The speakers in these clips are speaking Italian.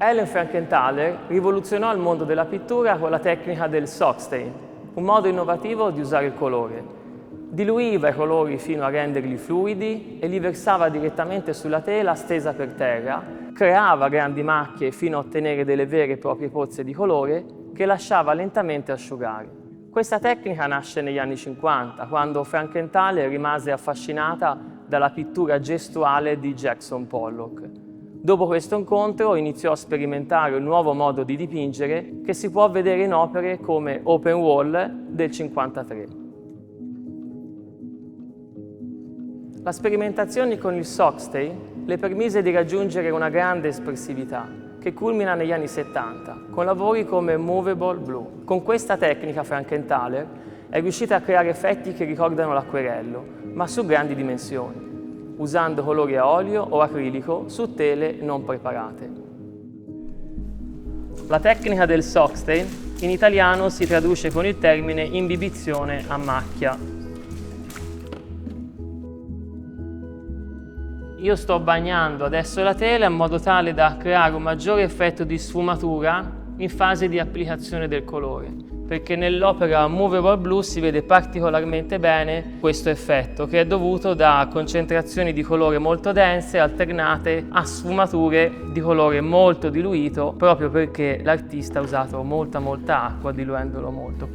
Helen Frankenthaler rivoluzionò il mondo della pittura con la tecnica del sockstain, un modo innovativo di usare il colore. Diluiva i colori fino a renderli fluidi e li versava direttamente sulla tela stesa per terra, creava grandi macchie fino a ottenere delle vere e proprie pozze di colore che lasciava lentamente asciugare. Questa tecnica nasce negli anni 50, quando Frankenthaler rimase affascinata dalla pittura gestuale di Jackson Pollock. Dopo questo incontro iniziò a sperimentare un nuovo modo di dipingere che si può vedere in opere come Open Wall del 1953. La sperimentazione con il sockstain le permise di raggiungere una grande espressività che culmina negli anni 70 con lavori come Movable Blue. Con questa tecnica Frankenthaler è riuscita a creare effetti che ricordano l'acquerello, ma su grandi dimensioni, usando colori a olio o acrilico su tele non preparate. La tecnica del sockstain in italiano si traduce con il termine imbibizione a macchia. Io sto bagnando adesso la tela in modo tale da creare un maggiore effetto di sfumatura in fase di applicazione del colore, perché nell'opera Movable Blue si vede particolarmente bene questo effetto, che è dovuto da concentrazioni di colore molto dense alternate a sfumature di colore molto diluito, proprio perché l'artista ha usato molta acqua diluendolo molto.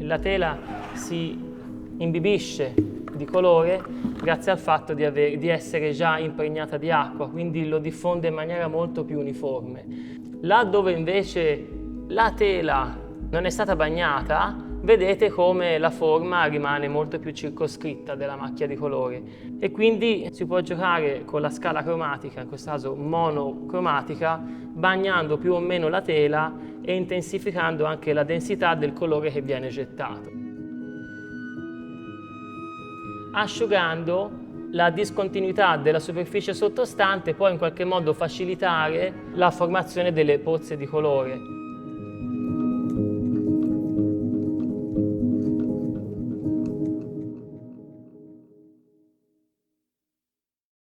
La tela si imbibisce di colore grazie al fatto di essere già impregnata di acqua, quindi lo diffonde in maniera molto più uniforme. Là dove invece la tela non è stata bagnata, vedete come la forma rimane molto più circoscritta della macchia di colore e quindi si può giocare con la scala cromatica, in questo caso monocromatica, bagnando più o meno la tela e intensificando anche la densità del colore che viene gettato. Asciugando, la discontinuità della superficie sottostante può in qualche modo facilitare la formazione delle pozze di colore.